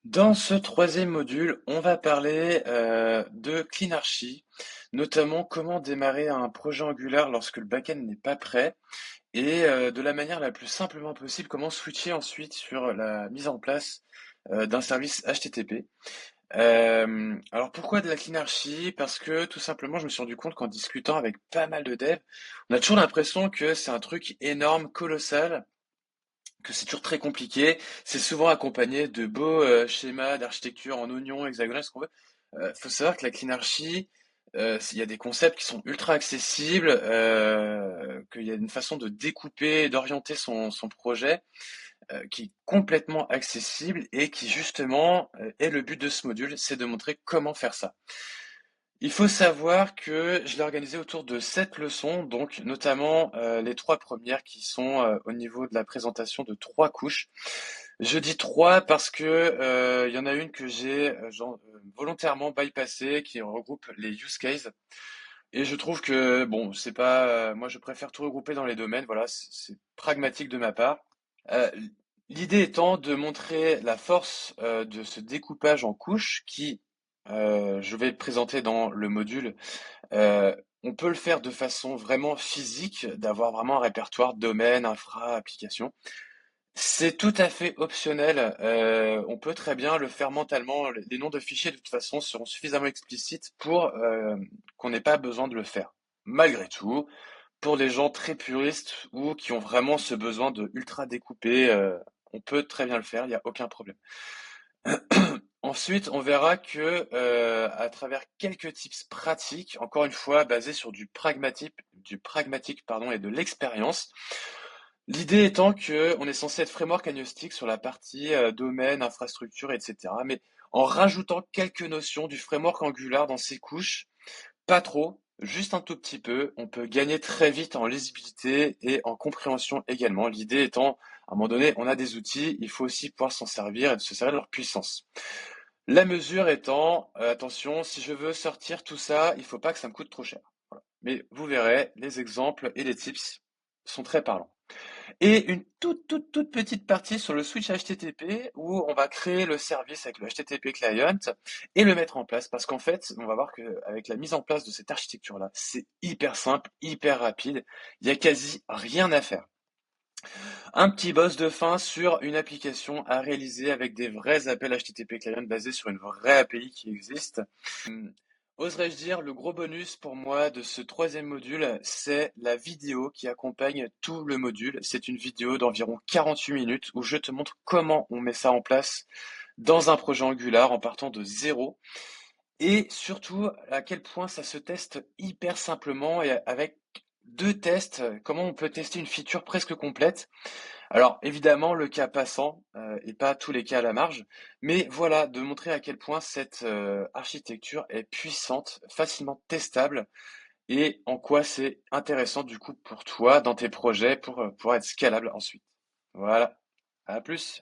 Dans ce troisième module, on va parler de CleanArchi, notamment comment démarrer un projet Angular lorsque le backend n'est pas prêt et de la manière la plus simplement possible, comment switcher ensuite sur la mise en place d'un service HTTP. Alors pourquoi de la CleanArchi? Parce que tout simplement, je me suis rendu compte qu'en discutant avec pas mal de devs, on a toujours l'impression que c'est un truc énorme, colossal, que c'est toujours très compliqué. C'est souvent accompagné de beaux schémas d'architecture en oignon, hexagonal, ce qu'on veut. Faut savoir que la cleanarchy, il y a des concepts qui sont ultra accessibles, qu'il y a une façon de découper, d'orienter son projet qui est complètement accessible et qui justement est le but de ce module, c'est de montrer comment faire ça. Il faut savoir que je l'ai organisé autour de 7 leçons, donc notamment les trois premières qui sont au niveau de la présentation de trois couches. Je dis trois parce que il y en a une que j'ai volontairement bypassée qui regroupe les use cases. Et je trouve que bon, c'est pas, moi je préfère tout regrouper dans les domaines. Voilà, c'est pragmatique de ma part. Euh, L'idée étant de montrer la force de ce découpage en couches qui, je vais présenter dans le module. Euh, on peut le faire de façon vraiment physique, d'avoir vraiment un répertoire domaine, infra, application. C'est tout à fait optionnel. On peut très bien le faire mentalement. Les noms de fichiers, de toute façon, seront suffisamment explicites pour qu'on n'ait pas besoin de le faire. Malgré tout, pour les gens très puristes ou qui ont vraiment ce besoin de ultra découper, on peut très bien le faire, il n'y a aucun problème. Ensuite, on verra que à travers quelques tips pratiques, encore une fois basés sur du pragmatique pardon, et de l'expérience. L'idée étant que on est censé être framework agnostique sur la partie domaine, infrastructure, etc. Mais en rajoutant quelques notions du framework Angular dans ces couches, pas trop, juste un tout petit peu, on peut gagner très vite en lisibilité et en compréhension également. L'idée étant, à un moment donné, on a des outils, il faut aussi pouvoir s'en servir et de se servir de leur puissance. La mesure étant, attention, si je veux sortir tout ça, il faut pas que ça me coûte trop cher. Voilà. Mais vous verrez, les exemples et les tips sont très parlants. Et une toute petite partie sur le switch HTTP où on va créer le service avec le HTTP client et le mettre en place. Parce qu'en fait, on va voir qu'avec la mise en place de cette architecture-là, c'est hyper simple, hyper rapide. Il y a quasi rien à faire. Un petit boss de fin sur une application à réaliser avec des vrais appels HTTP client basés sur une vraie API qui existe. Hum, Oserais-je dire, le gros bonus pour moi de ce troisième module, c'est la vidéo qui accompagne tout le module. C'est une vidéo d'environ 48 minutes où je te montre comment on met ça en place dans un projet Angular en partant de zéro et surtout à quel point ça se teste hyper simplement et avec deux tests, comment on peut tester une feature presque complète. Alors évidemment, le cas passant, et pas tous les cas à la marge, mais voilà, de montrer à quel point cette architecture est puissante, facilement testable, et en quoi c'est intéressant du coup pour toi dans tes projets pour pouvoir être scalable ensuite. Voilà, à plus.